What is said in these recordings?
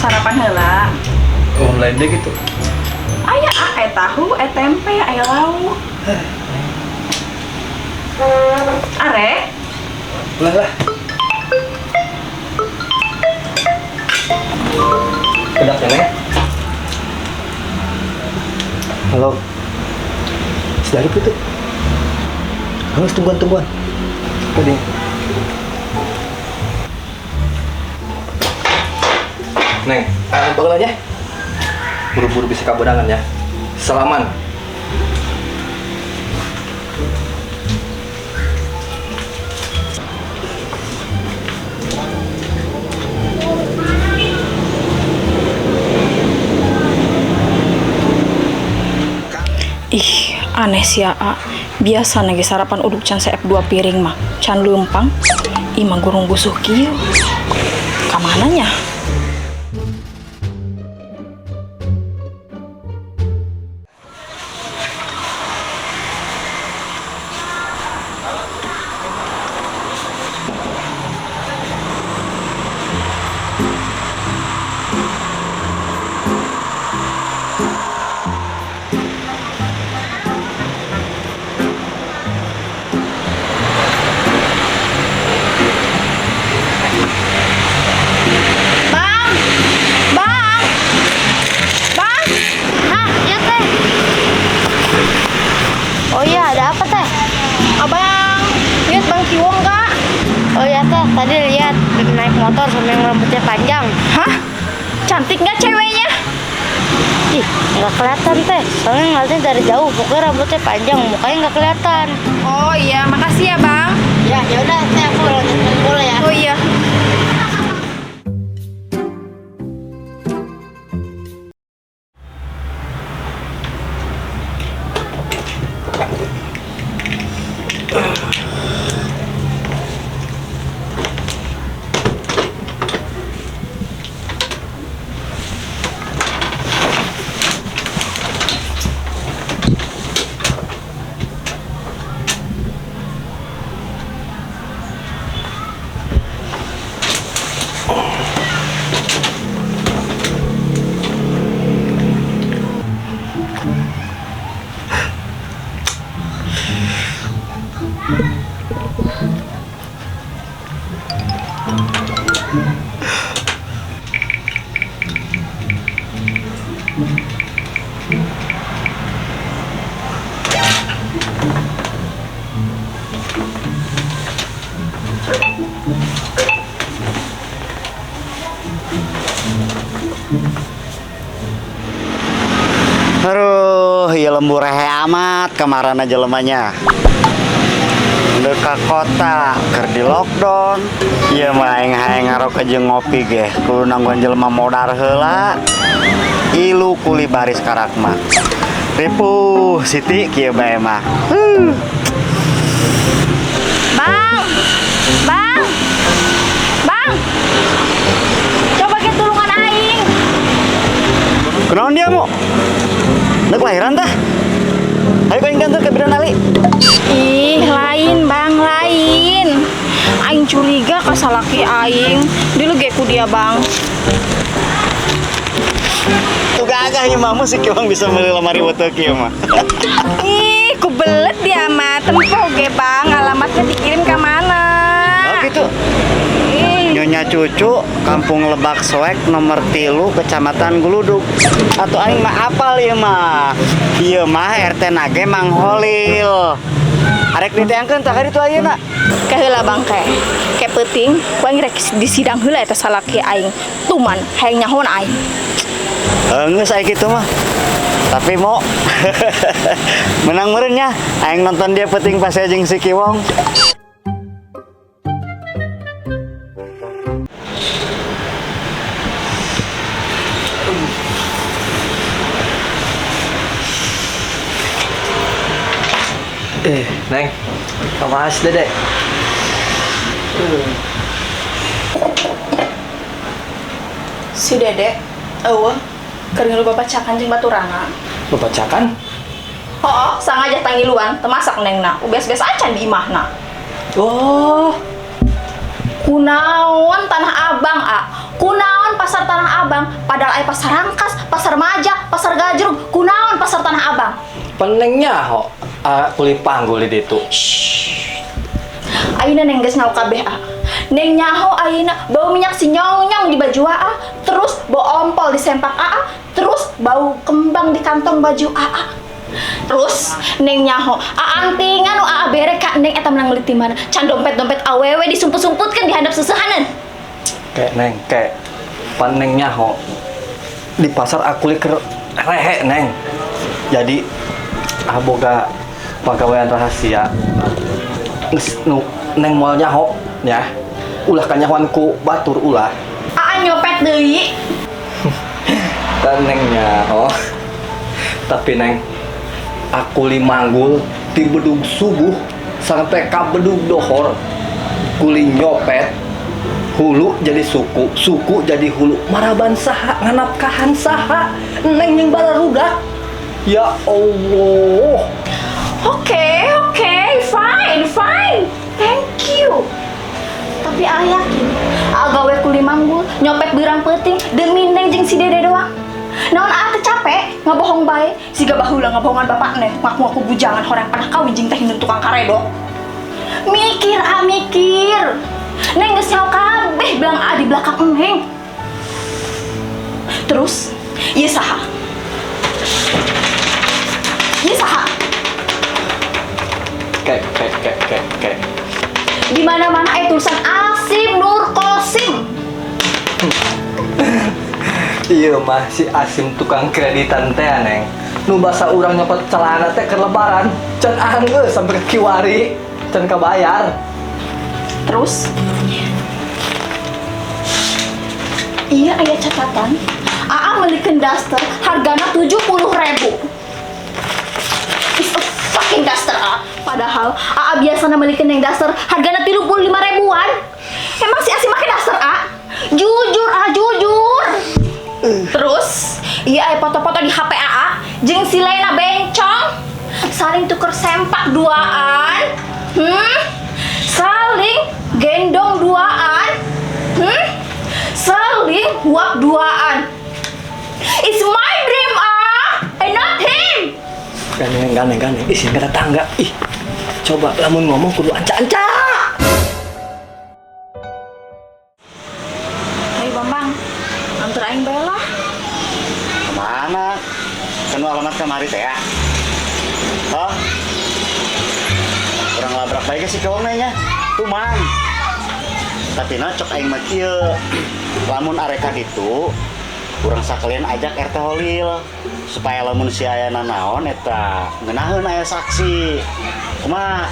sarapan heula. Oh, lain deh gitu. Aya tahu, tempe, aya lauk. Are? Lah. Kedak nenek. Halo. Sedari itu. Harus tungguan. Tadi. Neng, bakal aja. Buru-buru bisa kabudangan ya. Salaman. Ih, aneh sih ya, A. Biasa nage sarapan uduk can seep 2 piring mah. Can lempang. Ih, mah gurung busuh kieu. Kamananya? Oh iya, ada apa teh? Abang, lihat Bang Kiwong gak? Oh iya teh, tadi lihat naik motor sama yang rambutnya panjang. Hah? Cantik gak ceweknya? Ih, nggak kelihatan teh. Soalnya ngeliatnya dari jauh, pokoknya rambutnya panjang, mukanya nggak kelihatan. Oh iya, makasih ya Bang. Ya udah, teh aku lanjut main bola ya. Oh iya. Aduh, ya lembur rehe amat kemarin aja lemahnya. Udah ke kota, ker di lockdown. Iya mah aing haeng ngarok aja ngopi ge. Kudu nangguan jelema modar heula. Ilu kuli baris karak mah. Ripuh Siti kieu bae mah. Bang! Coba ke tulungan aing. Kenaon dia mo? Udah kelahiran tah? Ayo kau ingin ke bidan Ali. Ih, lain Bang, lain. Aing curiga ka salaki aing. Dulu geku dia Bang. Tuh gagah ieu mah musik emang bisa meuli lamari weteuk ieu mah. Ih, kubelet dia mah. Tempo ge Bang, alamatnya dikirim ke mana? Oh gitu. Nyonya Cucu, Kampung Lebak Soek, nomor 3, Kecamatan Guludug. Atau aing mah apal ieu mah. Ieu mah RT nage Mang Holil. Arek diteangkeun tah ka ditu ayeuna. Kaheula Bang ke peuting, ku aing rek di sidang heula eta salaki aing. Tuman hayang nyahoan aing. Geus aya kitu mah. Tapi mau menang meureun nya. Aing nonton dia peuting pas jeung si Kiwong. Neng. Kamas Dedek. Si Dedek, eueuh, keur ngilu babacakan jeung baturana. Babacakan? Oh, sangaja tangiluan, teu masak nengna. Ubes-bes acan di imahna. Oh, Kunaon tanah abang, A? Kunaon pasar Tanah Abang? Padahal aya pasar Rangkas, pasar Maja, pasar Gajruk. Kunaon pasar Tanah Abang? Penengnya ho, kulit panggul di itu. Ayeuna neng geus ngau kabeh Neng nyaho ayeuna bau minyak si nyong-nyong di baju terus bau ompol di sempak terus bau kembang di kantong baju Terus neng nyaho antingan nu bere ka neng eta menang meuli ti mana? Can dompet-dompet awewe disumput-sumputkeun di handap seusehaneun. Kayak neng, kayak panengnya ho. Di pasar aku liker rehe neng. Jadi boga pegawaian rahasia. Neng moal nyaho ya. Ulah kanyahoanku batur ulah. Nyopet deui. Dan neng nyaho. Tapi neng aku manggul ti bedug subuh sampai ka bedug dohor. Kuli nyopet hulu jadi suku, suku jadi hulu. Maraban saha nganapkahan saha neng yang balarudak. Ya Allah. Oke, fine. Thank you. Tapi yakin, gawe kuli manggul, nyopet birang peuting demi neng jeung si Dede doang. Naon teh capek, ngabohong bae, siga baheula ngabohongan bapakna, ngaku-ngaku bujangan horang pernah kawin jeung teh hindeun tukang karedo. Mikir. Neng geus nyaho kabeh bilang di belakang neng. Terus, ieu saha? Kayak. Di mana-mana tulisan Asim Nur Kosim. Iya mah si Asim tukang kreditan teh neng. Nu basa urang nyopet celana teh keur lebaran. Can anggeus sampai ke kiwari, can kabayar. Terus, iya aya catatan. Meulikeun daster hargana 70.000. It's a fucking daster Padahal biasana meulikeun yang daster hargana 35.000-an. Emang si Asim make daster Jujur jujur. Terus, iya aya foto-foto di HP jeung si Lena bencong. Saling tuker sempak duaan. Saling gendong duaan. Saling huap duaan. It's my dream and not him. Gandeng. Ih, kata tangga. Ih, coba lamun ngomong kudu anca-anca. Hai Bambang, antar aing bae lah. Kemana? Kanu alamat kamari teh ya? Hah? Kurang labrak bae sih kau nya. Tuman. Tapi cok aing mah kieu. Lamun areka ditu, urang sakalian ajak RT Holil supaya lamun si ayana naon eta ngeunaheun aya saksi. Kumaha?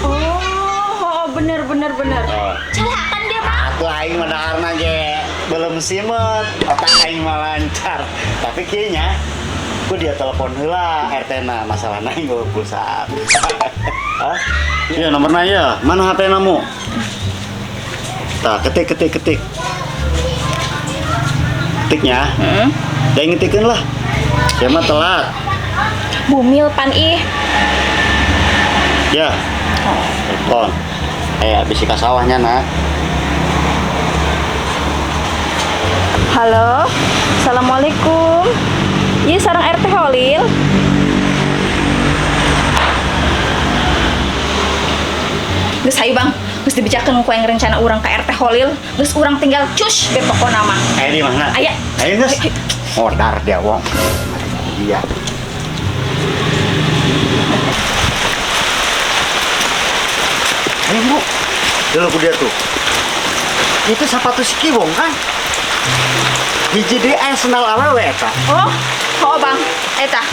Oh, bener. Celakan dia mah. Atuh aing mah daharna ge belum simet, otak aing mah lancar. Tapi kieu nya ku dia telepon heula RT-na masalahna aing bawa pulsa. Hah? Iya nomorna ya. Mana HP namu? Tah, ketik. Ketiknya. Jangan ngetikeun lah. Saya mah telat. Bumil pan ih. Ya. Telepon. Bisi ka sawahnya nak. Halo. Assalamualaikum. Iya sareng RT Holil. Geus hayu Bang. Geus dibicarakeun ku yang rencana urang ka RT Holil. Geus urang tinggal cus be pokona mah. Di mana? Aya. Ayo geus. Modar dia wong. Iya. Ayo Bu. Dulu ku dia tuh. Itu sepatu si Kiwong kan? Hiji deui aya sendal awewe eta. Oh Bang, eta.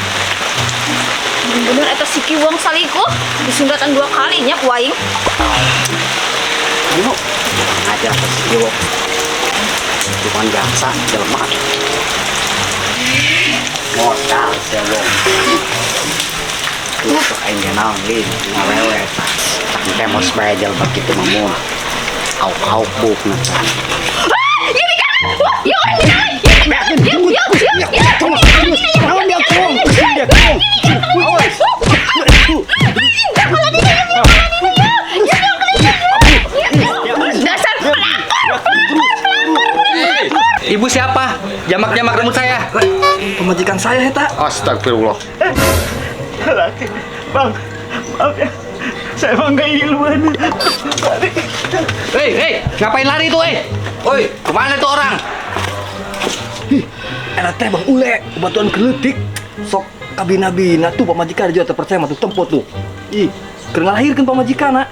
Bener eta si Kiwong salikuh disundatan 2 kali nya ku aing. Ayo ngajar ke si Kiwong. Cuman jaksa jelema. Modal sewong. Tuh aing ge naon lin ngawewe eta. Tak temos bae jelema kitu mah mun. Au bukna. Dasar Pemajikan saya eta. Astagfirullah. Bang, maaf ya. Saya emang gak iluan. Hei, ngapain lari tuh, Oi, kemana tuh orang? Eta teh Bang Ule, batuan geledik. Sok kabina-bina tuh pamajikan juga terpercaya mah tuh tempo tuh. Ih, keur ngalahirkeun pamajikanna.